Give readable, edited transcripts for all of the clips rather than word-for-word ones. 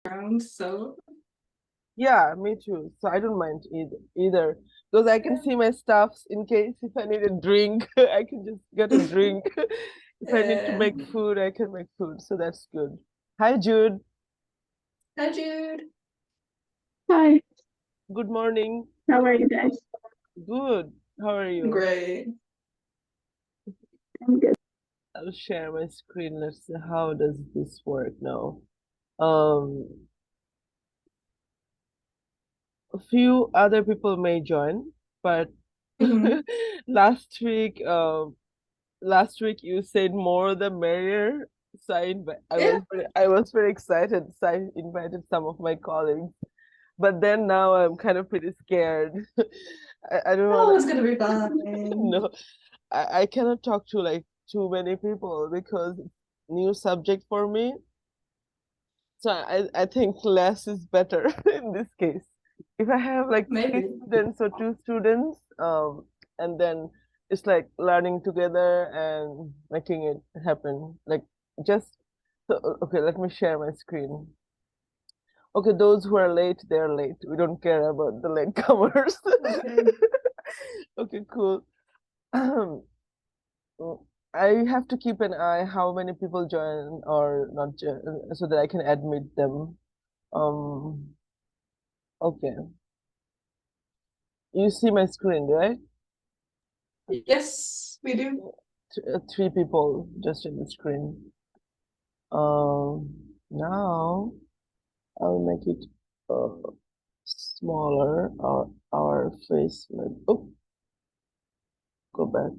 around, so Yeah, me too. So I don't mind either because I can see my stuffs in case if I need a drink, I can just get a drink. If I need to yeah. make food, I can make food. So that's good. Hi, Jude. Hi, Jude. Hi, Good morning. how are you guys? Good. How are you? Great. I'm good. I'll share my screen. Let's see how does this work now. Um, a few other people may join, but Mhm. last week, last week you said more the merrier. So Yeah. I was very excited. So I invited some of my colleagues. But then now I'm kind of pretty scared. I don't Oh, wanna it's gonna be fine. no, I cannot talk to like too many people because it's new subject for me. So I think less is better in this case. If I have like three Maybe. students or two students, and then it's like learning together and making it happen. Like just so, okay, let me share my screen. Okay, those who are late, they're late. We don't care about the latecomers. Okay. Okay, cool. I have to keep an eye how many people join or not join so that I can admit them. Um, okay. You see my screen, right? Yes, we do. Three people just in the screen. Now I'll make it smaller. Our face. Oh, go back.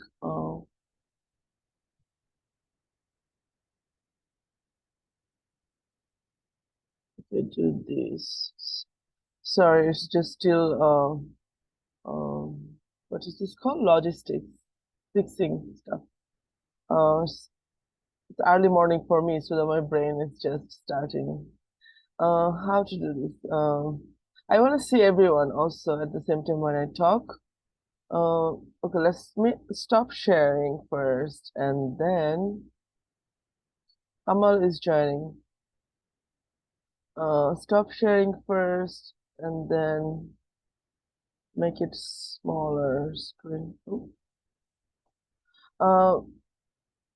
We do this. Sorry, it's just still what is this called? Logistics, fixing stuff. It's early morning for me, so that my brain is just starting. How to do this? I want to see everyone also at the same time when I talk. Okay, let's me stop sharing first, and then Amal is joining. Stop sharing first, and then make it smaller screen. Ooh. Uh,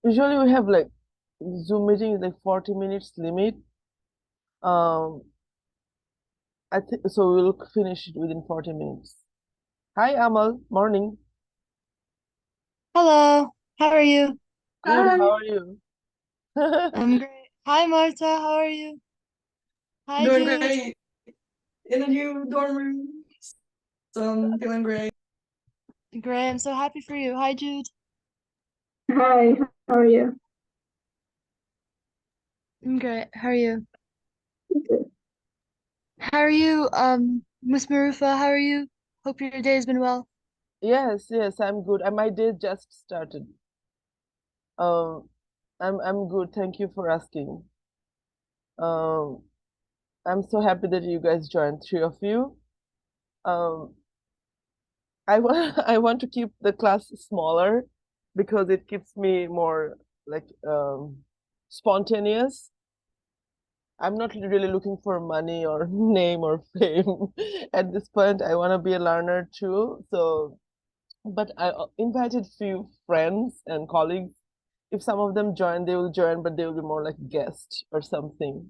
Usually we have like Zoom meeting is like 40 minutes limit. Um, I think so we'll finish it within 40 minutes. Hi Amal, morning. Hello, how are you? Good, Hi. how are you? I'm great. Hi, Marta, how are you? Hi, Doing Jude. great. In a new dorm room. So I'm feeling great. Great, I'm so happy for you. Hi, Jude. Hi, how are you? I'm great. How are you? Good. How are you, Miss Marufa? How are you? Hope your day has been well. Yes, yes, I'm good. And my day just started. Um, I'm good. Thank you for asking. Um, I'm so happy that you guys joined, three of you. Um, I want I want to keep the class smaller because it keeps me more like spontaneous. I'm not really looking for money or name or fame at this point. I want to be a learner too. So, but I invited few friends and colleagues. If some of them join, they will join, but they will be more like guests or something.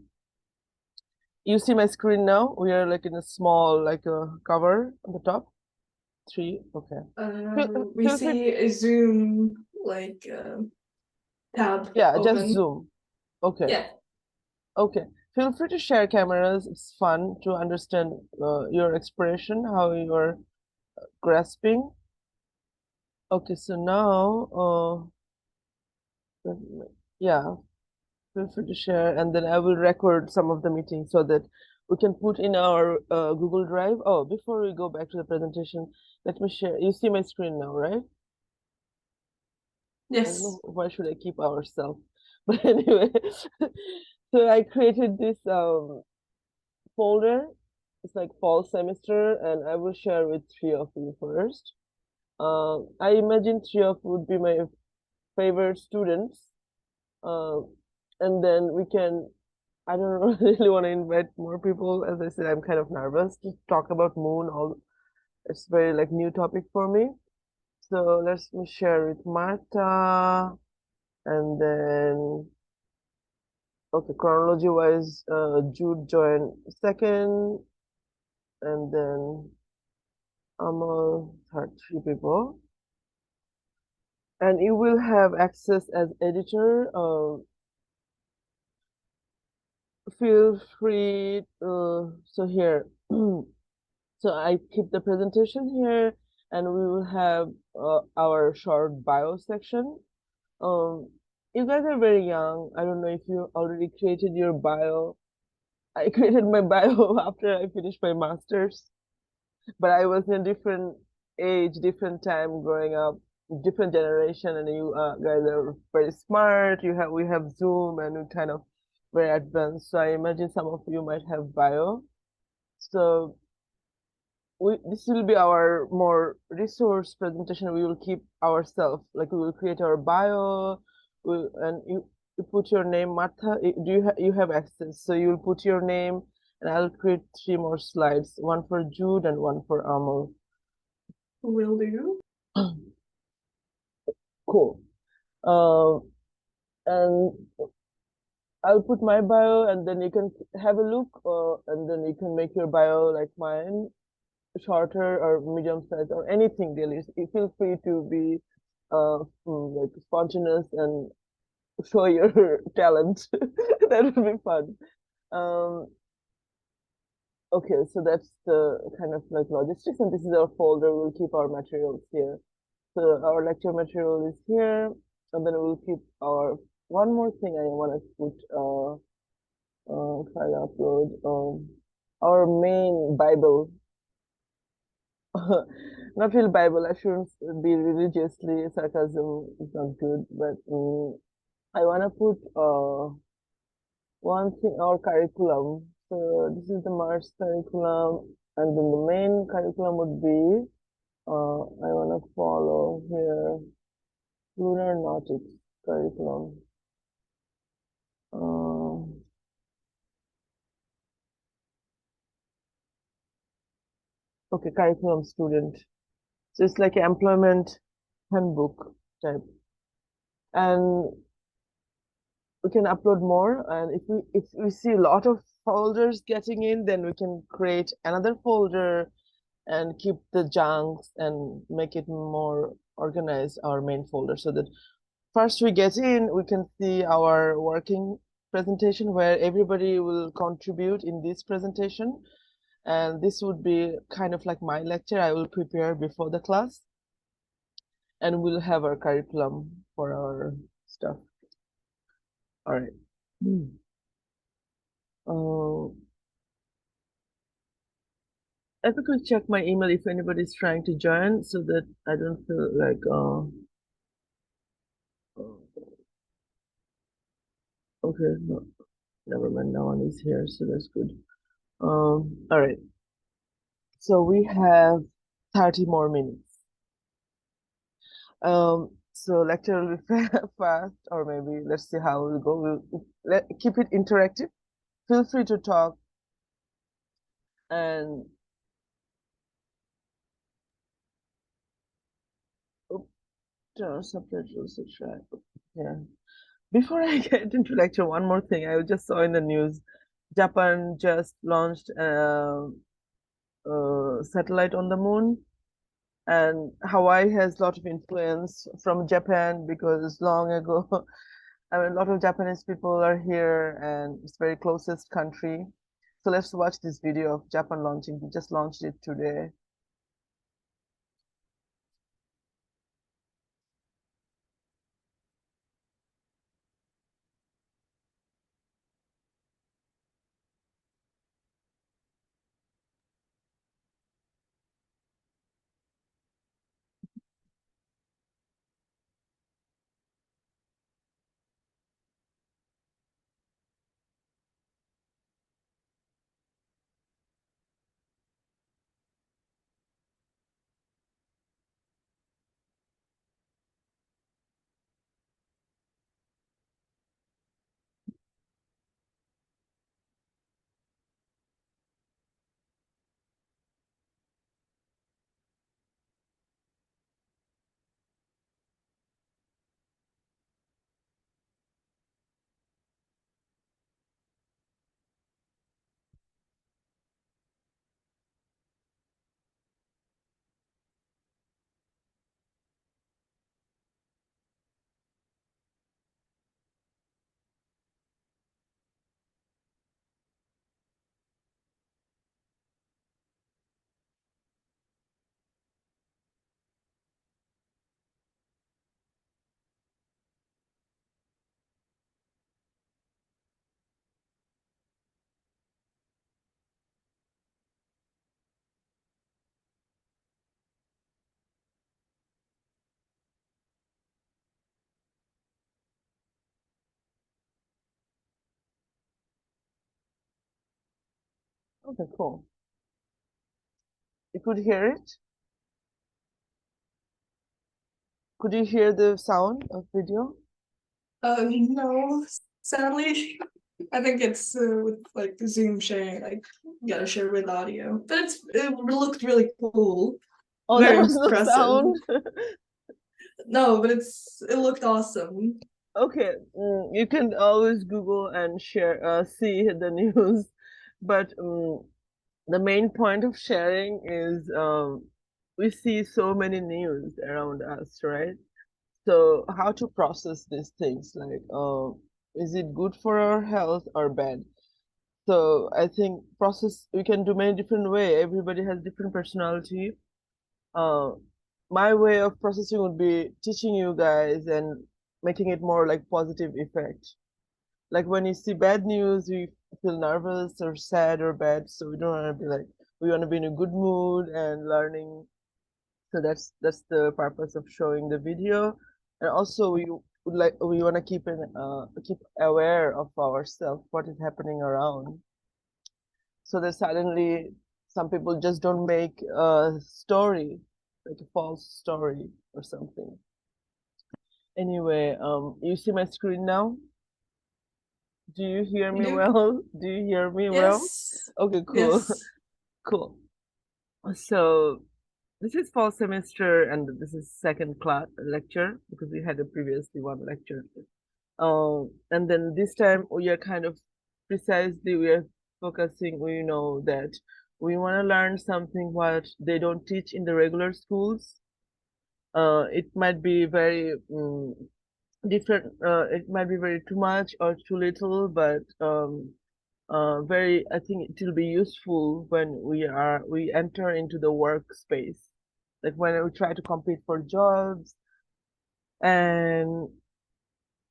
You see my screen now? We are like in a small like a cover on the top. Three. Okay. We Feel free. see a Zoom tab Yeah, just open. zoom. Okay. Yeah. Okay. Feel free to share cameras. It's fun to understand your expression, how you're grasping. Okay, so now, yeah, feel free to share, and then I will record some of the meetings so that we can put in our Google Drive. Oh, before we go back to the presentation, let me share. You see my screen now, right? I don't Yes. know why should I keep ourselves, but anyway, so I created this folder. It's like fall semester, and I will share with three of you first. I imagine three of you would be my favorite students, uh, and then we can I don't really want to invite more people. As I said, I'm kind of nervous to talk about moon. All it's very like new topic for me. So let's me share with Martha, and then okay, chronology wise, Jude joined second, and then Amal third, three people, and you will have access as editor. Feel free. So here. So I keep the presentation here, and we will have our short bio section. Um, you guys are very young. I don't know if you already created your bio. I created my bio after I finished my master's, but I was in a different age, different time growing up, different generation, and you guys are very smart. We have Zoom, and we kind of very advanced. So I imagine some of you might have bio. So this will be our more resource presentation. We will keep ourselves, like we will create our bio, and you put your name, Martha. You have access? So you will put your name, and I'll create 3 more slides, one for Jude and one for Amal. Will do. Cool. And I'll put my bio, and then you can have a look, and then you can make your bio like mine, shorter or medium size or anything really. You feel free to be like spontaneous and show your talent. That would be fun. Um, okay, so that's the kind of like logistics, and this is our folder. We'll keep our materials here. So our lecture material is here, and then we'll keep our one more thing I want to put try to upload our main Bible. Not real Bible. I shouldn't be religiously sarcasm is not good, but I wanna put one thing our curriculum. So this is the Mars curriculum, and then the main curriculum would be I wanna follow here Lunar Nautics curriculum. Okay, curriculum student. So it's like an employment handbook type, and we can upload more, and if we see a lot of folders getting in, then we can create another folder and keep the junks and make it more organized, our main folder, so that first we get in, we can see our working presentation where everybody will contribute in this presentation, and this would be kind of like my lecture I will prepare before the class, and we'll have our curriculum for our stuff. All right. Let me quick check my email if anybody's trying to join, so that I don't feel like okay, no, never mind, no one is here, so that's good. All right, so we have 30 more minutes. So lecture will be fast, or maybe let's see how we'll go. We'll keep it interactive. Feel free to talk, and subtitles to try. Yeah. Before I get into lecture, one more thing I just saw in the news. Japan just launched a satellite on the moon, and Hawaii has a lot of influence from Japan because long ago, I mean, a lot of Japanese people are here, and it's very closest country. So let's watch this video of Japan launching. We just launched it today. Okay, cool. You could hear it? Could you hear the sound of video? No, sadly. I think it's with like Zoom sharing, like you gotta share with audio. But it looked really cool. Oh, there Very was no impressive. sound. No, but it looked awesome. Okay, you can always Google and share, see the news, but the main point of sharing is we see so many news around us, right? So how to process these things, like is it good for our health or bad? So I think process we can do many different way. Everybody has different personality. Uh, my way of processing would be teaching you guys and making it more like positive effect. Like when you see bad news, we feel nervous or sad or bad, so we don't want to be like we want to be in a good mood and learning. So that's the purpose of showing the video, and also we want to keep aware of ourselves, what is happening around, so that suddenly some people just don't make a story, like a false story or something. Anyway, you see my screen now? Do you hear me You do? well? Do you hear me well? Yes. Okay, cool. Yes. Cool. So this is fall semester and this is second class lecture because we had a previously one lecture. And then this time we are kind of precisely we are focusing, we know that we want to learn something what they don't teach in the regular schools. It might be very different, it might be very too much or too little, but very, I think it will be useful when we enter into the workspace, like when we try to compete for jobs, and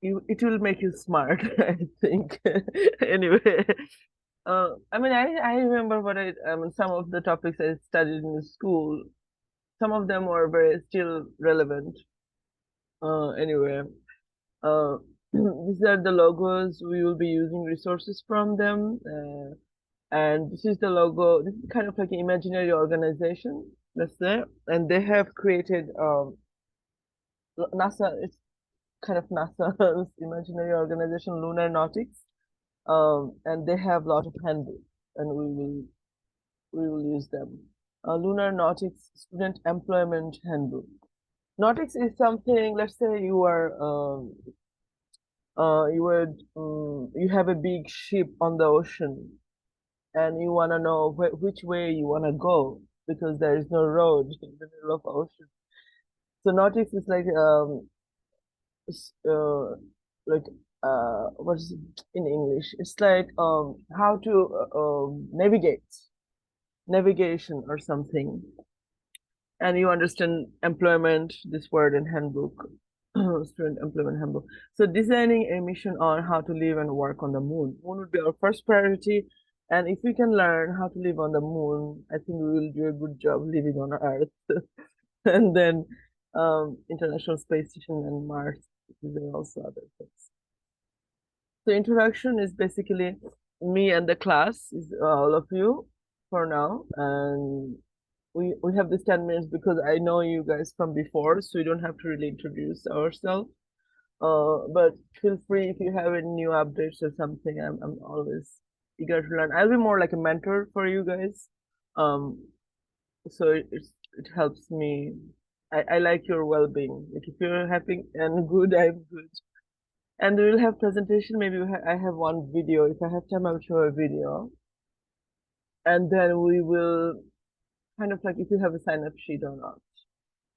it will make you smart, I think. Anyway, I mean, I remember I mean, some of the topics I studied in school, some of them were very still relevant. Anyway, uh, these are the logos. We will be using resources from them. And this is the logo. This is kind of like an imaginary organization, let's say. And they have created NASA, it's kind of NASA's imaginary organization, Lunar Nautics. And they have a lot of handbooks, and we will use them. Lunar Nautics Student Employment Handbook. Nautics is something. Let's say you have a big ship on the ocean, and you want to know which way you want to go because there is no road in the middle of ocean. So nautics is uh, like what is it in English? It's like how to navigation or something. And you understand employment, this word in handbook, student employment handbook. So designing a mission on how to live and work on the moon. Moon would be our first priority. And if we can learn how to live on the moon, I think we will do a good job living on Earth. And then International Space Station and Mars. There are also other things. So introduction is basically me and the class, is all of you for now. And we have this 10 minutes because I know you guys from before, so we don't have to really introduce ourselves. But feel free if you have any new updates or something. I'm always eager to learn. I'll be more like a mentor for you guys. So it helps me. I like your well-being. Like if you're happy and good, I'm good. And we'll have presentation. Maybe I have one video. If I have time, I'll show a video. And then we will kind of like if you have a sign-up sheet or not.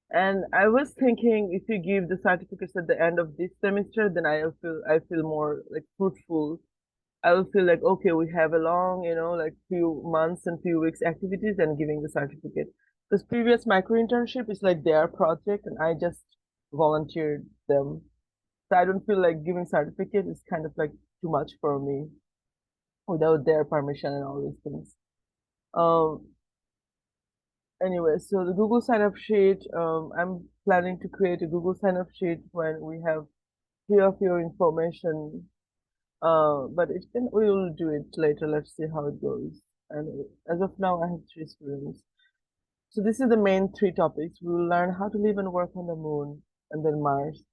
And I was thinking if you give the certificates at the end of this semester, then I feel more like fruitful. I will feel like okay, we have a long, like few months and few weeks activities and giving the certificate. Because previous micro internship is like their project and I just volunteered them. So I don't feel like giving certificate is kind of like too much for me without their permission and all these things. Um, Anyway, so the Google sign up sheet, I'm planning to create a Google sign up sheet when we have few of your information. But we will do it later. Let's see how it goes. And as of now, I have 3 students. So this is the main 3 topics. We will learn how to live and work on the moon and then Mars,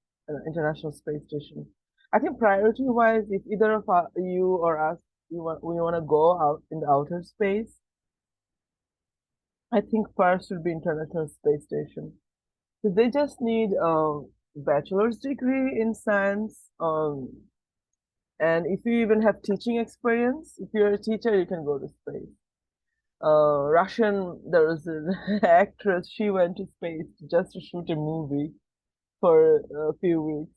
International Space Station. I think priority-wise, if either of you or us, we want to go out in the outer space, I think first would be International Space Station. So they just need a bachelor's degree in science, and if you even have teaching experience, if you're a teacher, you can go to space. Russian, there was an actress, she went to space just to shoot a movie for a few weeks.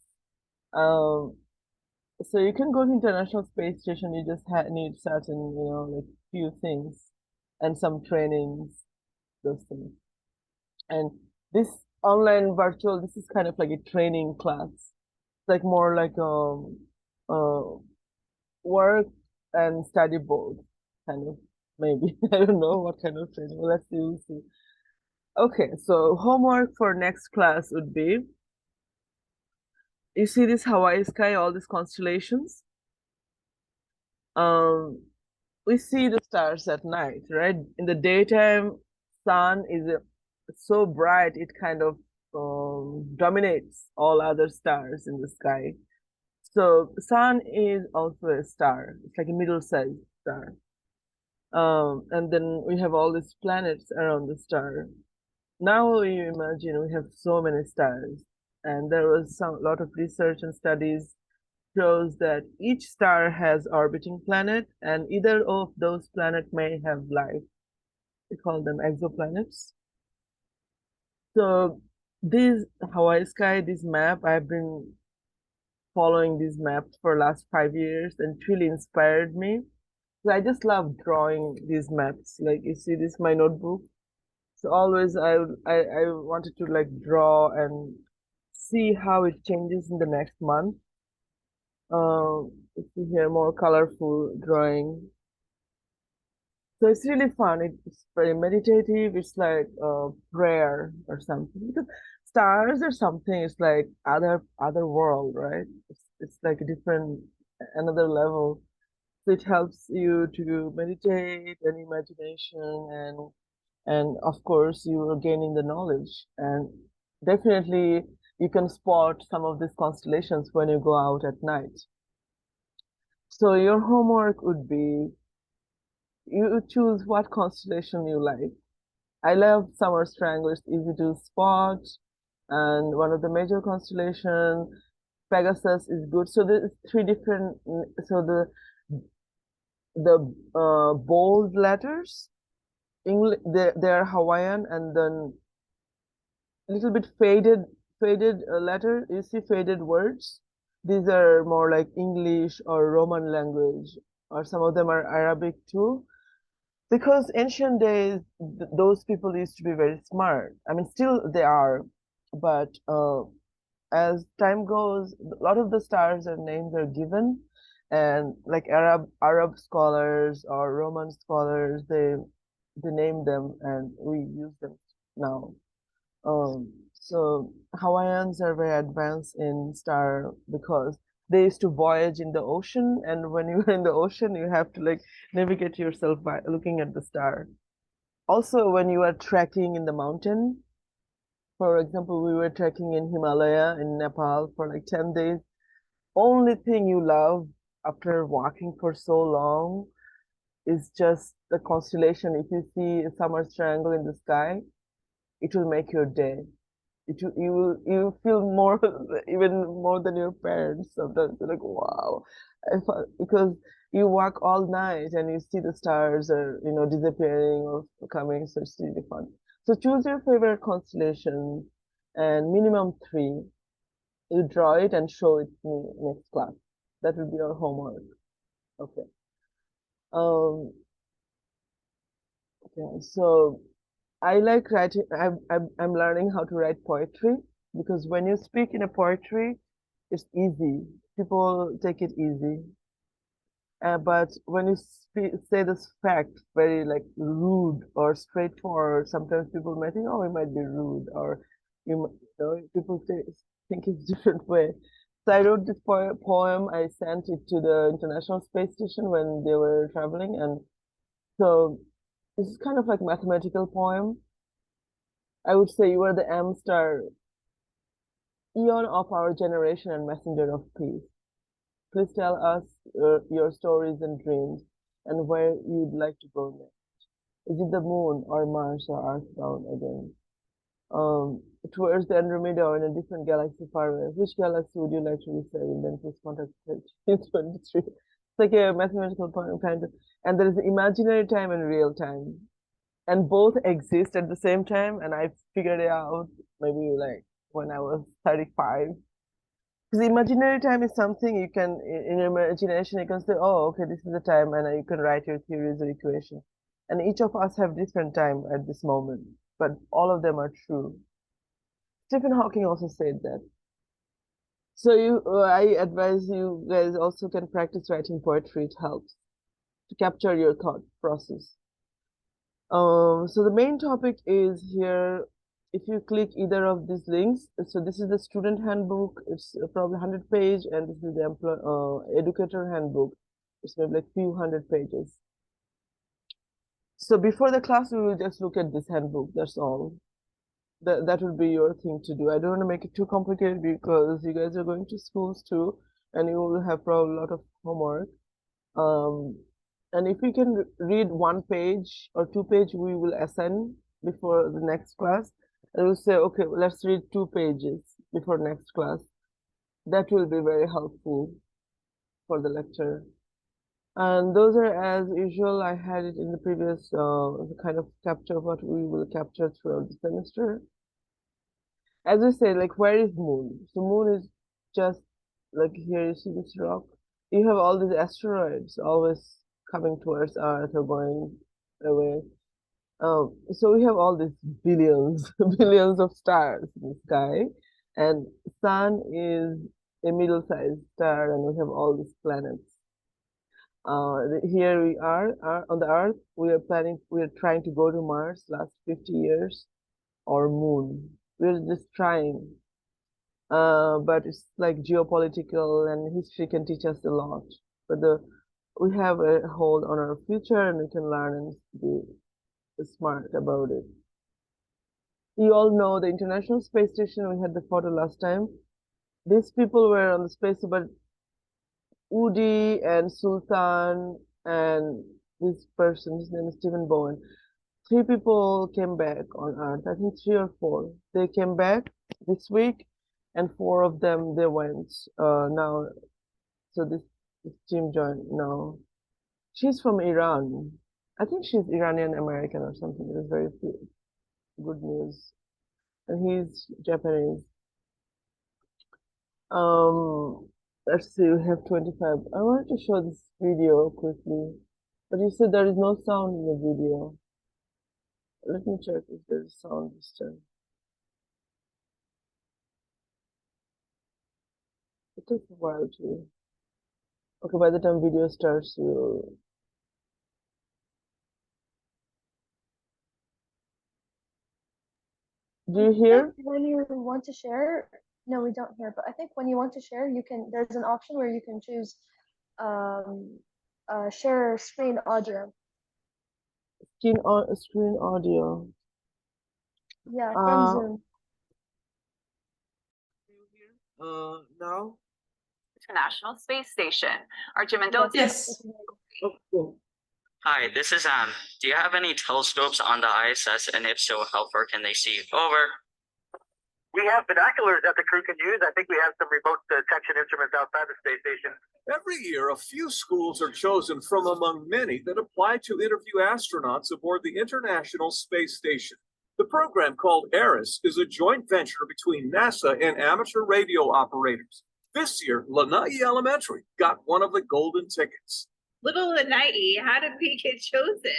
Um, so you can go to International Space Station, you just need certain, like few things and some trainings, those things. And this online virtual, this is kind of like a training class. It's like more like work and study both, kind of, maybe. I don't know what kind of training. Let's see, we'll see. Okay, so homework for next class would be, you see this Hawaii sky, all these constellations? We see the stars at night, right? In the daytime, sun is so bright, it kind of dominates all other stars in the sky. So sun is also a star. It's like a middle-sized star. And then we have all these planets around the star. Now you imagine we have so many stars, and there was a lot of research and studies shows that each star has orbiting planet, and either of those planets may have life. We call them exoplanets. So this Hawaii sky, this map, I've been following these maps for last 5 years, and it really inspired me. So I just love drawing these maps. Like you see this my notebook. So always I wanted to like draw and see how it changes in the next month. You see here more colorful drawing. So it's really fun. It's very meditative. It's like a prayer or something. Because stars or something is like other world, right? It's like a different another level. So it helps you to meditate and imagination, and of course you are gaining the knowledge, and definitely you can spot some of these constellations when you go out at night. So your homework would be, you choose what constellation you like. I love Summer Strangle. It's easy to spot, and one of the major constellation, Pegasus, is good. So there's 3 different. So the bold letters, English, they're Hawaiian, and then a little bit faded letter. You see faded words. These are more like English or Roman language, or some of them are Arabic too. Because ancient days, those people used to be very smart. I mean, still they are, but as time goes, a lot of the stars and names are given, and like Arab scholars or Roman scholars, they name them, and we use them now. So Hawaiians are very advanced in star because they used to voyage in the ocean, and when you're in the ocean, you have to like navigate yourself by looking at the star. Also, when you are trekking in the mountain, for example, we were trekking in Himalaya in Nepal for like 10 days. Only thing you love after walking for so long is just the constellation. If you see a summer triangle in the sky, it will make your day. You feel more, even more than your parents sometimes. You're like, wow. Because you walk all night and you see the stars are, disappearing or coming, so it's really fun. So choose your favorite constellation and minimum 3. You draw it and show it to me next class. That will be your homework. Okay. Okay, so I like writing. I'm learning how to write poetry, because when you speak in a poetry, it's easy. People take it easy. But when you say this fact very like rude or straightforward, sometimes people might think, oh, it might be rude, or people think it's different way. So I wrote this poem. I sent it to the International Space Station when they were traveling, and So this is kind of like mathematical poem. I would say you are the M star, eon of our generation and messenger of peace. Please tell us your stories and dreams and where you'd like to go next. Is it the moon or Mars or Earthbound again? Towards the Andromeda or in a different galaxy far away. Which galaxy would you like to reside in? Then please contact page 23. It's like a mathematical point kind of, and there is imaginary time and real time, and both exist at the same time. And I figured it out maybe like when I was 35. Because imaginary time is something you can, in your imagination, you can say, oh, okay, this is the time, and you can write your theories or equations. And each of us have different time at this moment, but all of them are true. Stephen Hawking also said that. So I advise you guys also can practice writing poetry. It helps to capture your thought process. So the main topic is here. If you click either of these links, so this is the student handbook. It's probably 100 page, and this is the educator handbook. It's maybe like few hundred pages. So before the class, we will just look at this handbook. That's all. That would be your thing to do. I don't want to make it too complicated because you guys are going to schools too, and you will have probably a lot of homework. And if you can read 1 page or 2 page, we will assign before the next class. And we'll say, okay, let's read 2 pages before next class. That will be very helpful for the lecture. And those are as usual. I had it in the previous kind of capture what we will capture throughout the semester. As we say, like, where is moon? So moon is just like here. You see this rock. You have all these asteroids always coming towards Earth or going away. So we have all these billions, billions of stars in the sky, and sun is a middle-sized star, and we have all these planets. Here we are on the Earth. We are trying to go to Mars last 50 years, or moon. We're just trying. But it's like geopolitical, and history can teach us a lot. But we have a hold on our future, and we can learn and be smart about it. You all know the International Space Station. We had the photo last time. These people were on the space, but Udi and Sultan and this person, his name is Stephen Bowen. 3 people came back on Earth. I think 3 or 4. They came back this week, and 4 of them they went now. So this team joined now. She's from Iran. I think she's Iranian American or something. It was very good news. And he's Japanese. Let's see, we have 25. I wanted to show this video quickly, but you said there is no sound in the video. Let me check if there's sound this time. It takes a while to. Okay, by the time video starts, you. Do you hear? When you want to share, no, we don't hear, but I think when you want to share, there's an option where you can choose share screen audio. Screen audio. Yeah, from Zoom. Now? International Space Station. Archimendotia. Yes. Okay. Hi, this is Am. Do you have any telescopes on the ISS, and if so, how far can they see? Over. We have binoculars that the crew can use. I think we have some remote detection instruments outside the space station. Every year, a few schools are chosen from among many that apply to interview astronauts aboard the International Space Station. The program, called Everest, is a joint venture between NASA and amateur radio operators. This year, Lanai Elementary got one of the golden tickets. Little Lanai, how did we get chosen?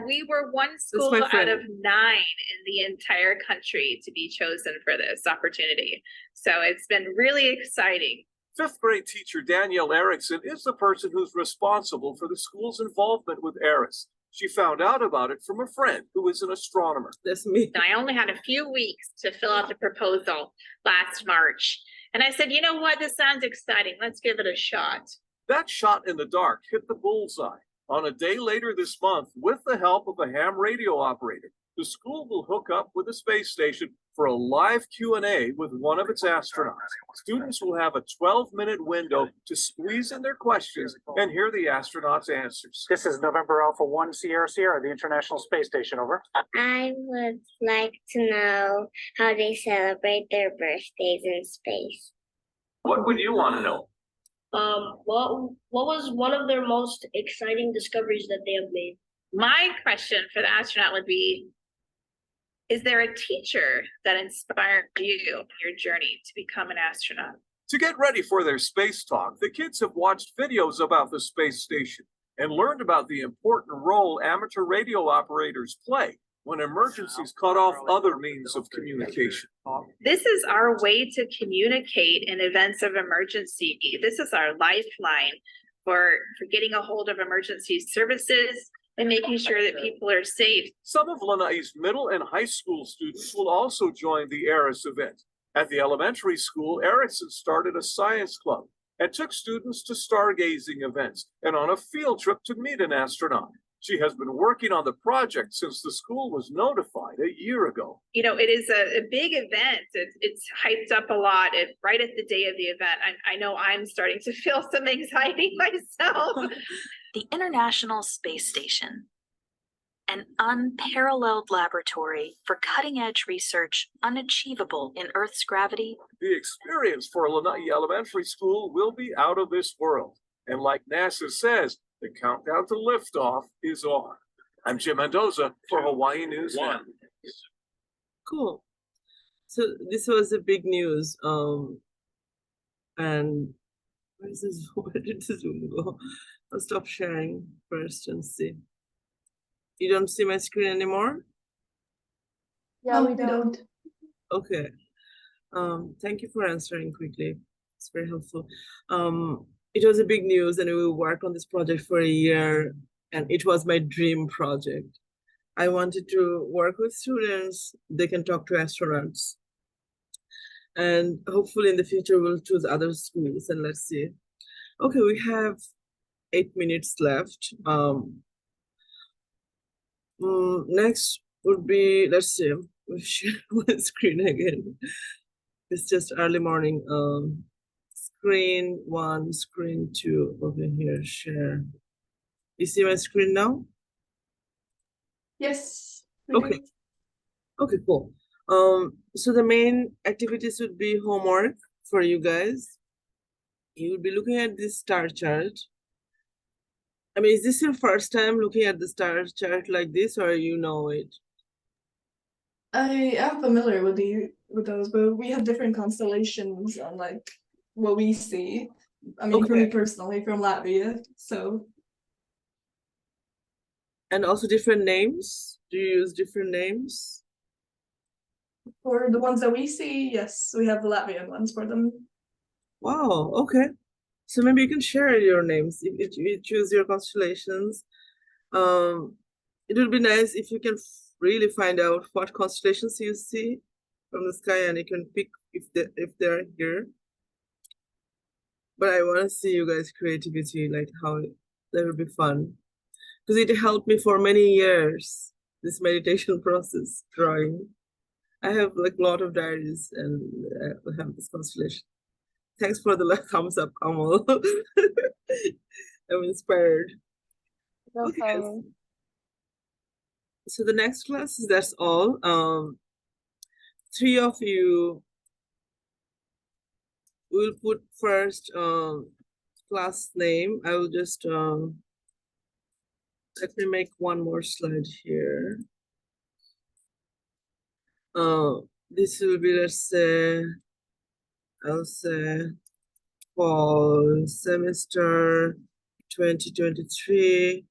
We were one school out of 9 in the entire country to be chosen for this opportunity. So it's been really exciting. 5th grade teacher Danielle Erickson is the person who's responsible for the school's involvement with Everest. She found out about it from a friend who is an astronomer. That's me. I only had a few weeks to fill out the proposal last March. And I said, you know what, this sounds exciting. Let's give it a shot. That shot in the dark hit the bullseye. On a day later this month, with the help of a ham radio operator, the school will hook up with the space station for a live Q&A with one of its astronauts. Students will have a 12-minute window to squeeze in their questions and hear the astronauts' answers. This is November Alpha 1 Sierra Sierra, the International Space Station, over. I would like to know how they celebrate their birthdays in space. What would you want to know? What was one of their most exciting discoveries that they have made? My question for the astronaut would be, is there a teacher that inspired you in your journey to become an astronaut? To get ready for their space talk, the kids have watched videos about the space station and learned about the important role amateur radio operators play when emergencies cut off other means of communication. This is our way to communicate in events of emergency. This is our lifeline for getting a hold of emergency services and making sure that people are safe. Some of Lanai's middle and high school students will also join the Eris event. At the elementary school, Erickson started a science club and took students to stargazing events and on a field trip to meet an astronaut. She has been working on the project since the school was notified a year ago. You know, it is a big event. It's hyped up a lot right at the day of the event. I know I'm starting to feel some anxiety myself. The International Space Station, an unparalleled laboratory for cutting-edge research unachievable in Earth's gravity. The experience for Lanai Elementary School will be out of this world. And like NASA says, the countdown to liftoff is on. I'm Jim Mendoza for Hawaii News Now. Cool. So this was a big news. And where is this? Where did the Zoom go? I'll stop sharing first and see. You don't see my screen anymore? Yeah, No, we don't. Okay. Thank you for answering quickly. It's very helpful. It was a big news and we worked on this project for a year and it was my dream project. I wanted to work with students. They can talk to astronauts. And hopefully in the future, we'll choose other schools and let's see. Okay, we have 8 minutes left. Next would be, let's see, we'll share my screen again. It's just early morning. Screen 1, screen 2, over here, share. You see my screen now? Yes. Okay. Okay, cool. So the main activities would be homework for you guys. You will be looking at this star chart. I mean, is this your first time looking at the star chart like this, or you know it? I am familiar with those, but we have different constellations on like what we see. I mean, for me personally, from Latvia, so. And also different names? Do you use different names? For the ones that we see, yes, we have the Latvian ones for them. Wow, okay. So maybe you can share your names if you choose your constellations. It would be nice if you can really find out what constellations you see from the sky and you can pick if they're here. But I want to see you guys' creativity, like how that would be fun. Because it helped me for many years, this meditation process, drawing. I have like a lot of diaries and I have this constellation. Thanks for the thumbs up, Amal. I'm inspired. No Okay. problem. So the next class is that's all. 3 of you will put first class name. I will just let me make one more slide here. This will be, let's say, I'll say fall semester 2023,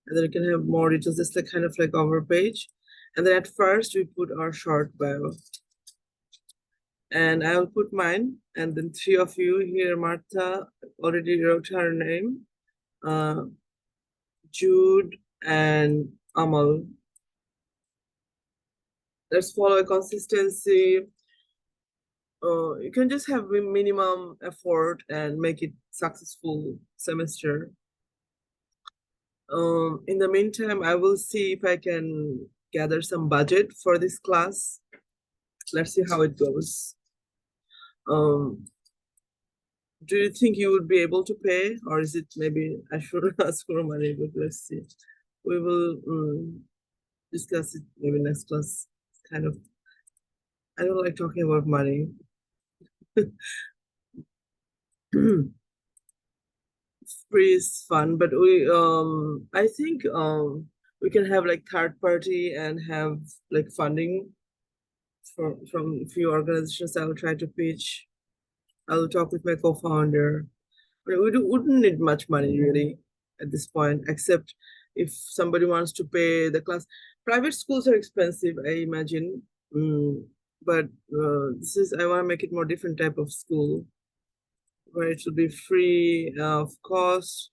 and then you can have more details, just like kind of like over page. And then at first we put our short bio. And I will put mine, and then 3 of you here, Martha already wrote her name, Jude and Amal. Let's follow a consistency. You can just have a minimum effort and make it successful semester. In the meantime, I will see if I can gather some budget for this class. Let's see how it goes. Do you think you would be able to pay, or is it maybe I should ask for money? But let's see. We will discuss it maybe next class. Kind of, I don't like talking about money. Free is fun, but we I think we can have like third party and have like funding from a few organizations. I will try to pitch. I will talk with my co-founder. But wouldn't need much money really at this point, except if somebody wants to pay the class. Private schools are expensive, I imagine. But this is, I want to make it more different type of school where it will be free of cost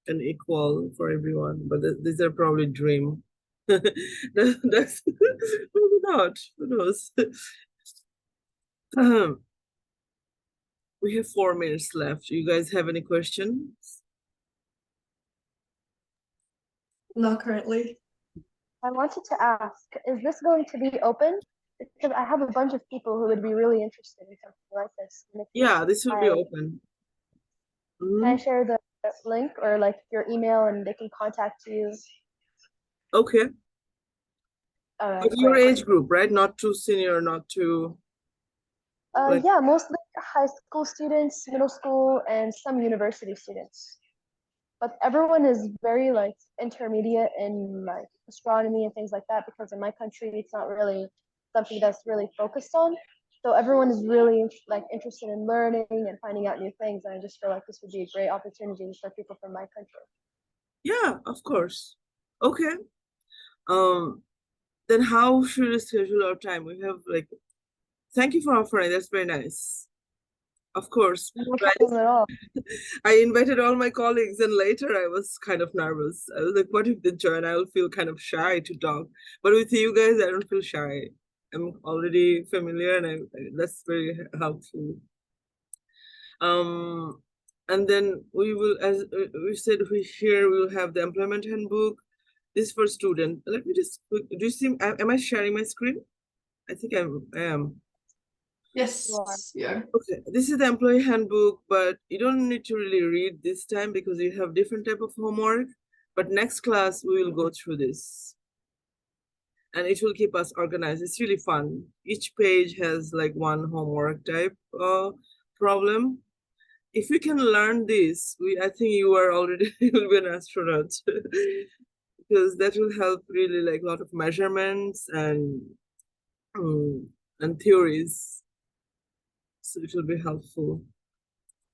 and equal for everyone. But these are probably dream. That's maybe not. Who knows? We have 4 minutes left. You guys have any questions? Not currently. I wanted to ask, is this going to be open? Because I have a bunch of people who would be really interested in something like this. Yeah, this will be open. Can I share the link or like your email and they can contact you? Okay. All right, But your great. age group, right? Not too senior, not too. Like, Yeah, mostly high school students, middle school, and some university students. But everyone is very like intermediate in like astronomy and things like that because in my country it's not really something that's really focused on. So everyone is really like interested in learning and finding out new things, and I just feel like this would be a great opportunity for people from my country. yeah, of course. Okay. Then how should we schedule our time? We have like, thank you for offering. That's very nice. Of course. No problem at all. I invited all my colleagues, and later I was kind of nervous. I was like, what if they join? I'll feel kind of shy to talk. But with you guys, I don't feel shy. I'm already familiar, and that's very helpful. And then we will, as we said, we will have the employment handbook. This for student. Let me just, do you see, am I sharing my screen? I think I am. Yes. Yeah. Okay, this is the employee handbook, but you don't need to really read this time because you have different type of homework. But next class, we will go through this. And it will keep us organized. It's really fun. Each page has like one homework type problem. If we can learn this, I think you are already will be an astronaut. Because that will help really like a lot of measurements and theories. So it will be helpful.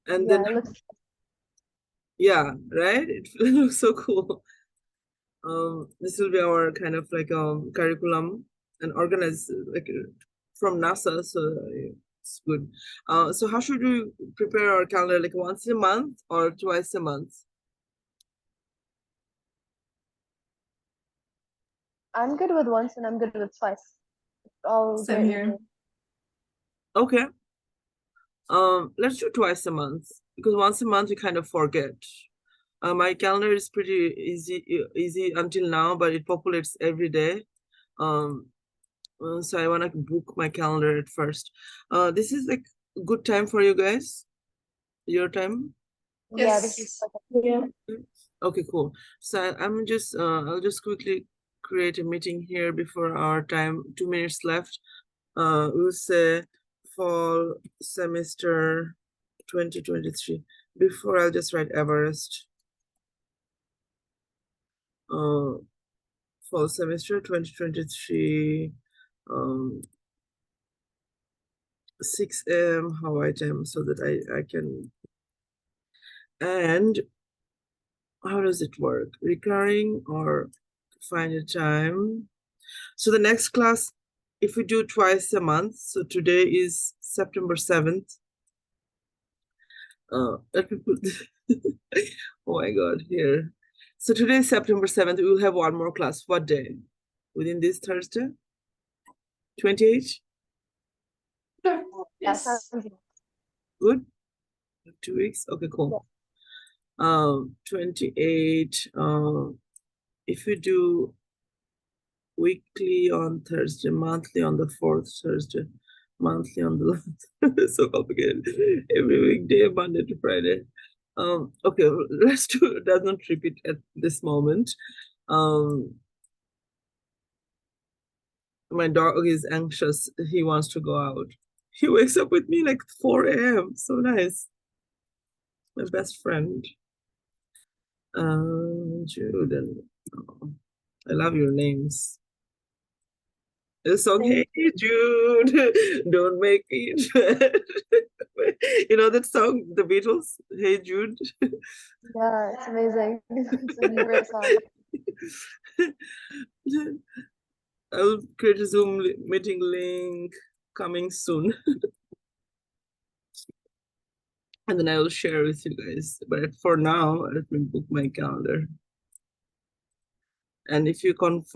And yeah, then yeah, right? It looks so cool. This will be our kind of like curriculum and organized like from NASA, so it's good. So how should we prepare our calendar? Like once a month or twice a month? I'm good with once and I'm good with twice. All Same here. Okay. Let's do twice a month because once a month we kind of forget. My calendar is pretty easy until now, but it populates every day. So I want to book my calendar at first. This is like a good time for you guys? Your time? Yeah, this is Yeah. Okay, cool. So I'm just I'll just quickly create a meeting here before our time. 2 minutes left. We'll say fall semester 2023. Before I'll just write Everest. Fall semester 2023. 6 a.m. Hawaii time so that I can. And how does it work? Recurring or find a time? So the next class, if we do twice a month, so today is September 7th. Let me put, oh my God, here. So today is September 7th. We will have one more class. What day? Within this Thursday? 28? Yes. Good? 2 weeks? Okay, cool. 28. If you do weekly on Thursday, monthly on the fourth Thursday, monthly on the last. So complicated. Every weekday, Monday to Friday. Okay, let's do does not repeat at this moment. My dog is anxious. He wants to go out. He wakes up with me like 4 a.m. So nice. My best friend. Jude. I love your names. The song, Hey Jude, don't make me. You know that song, the Beatles, Hey Jude? Yeah, it's amazing. It's a great song. I'll create a Zoom meeting link coming soon. And then I will share with you guys. But for now, let me book my calendar. And if you confirm,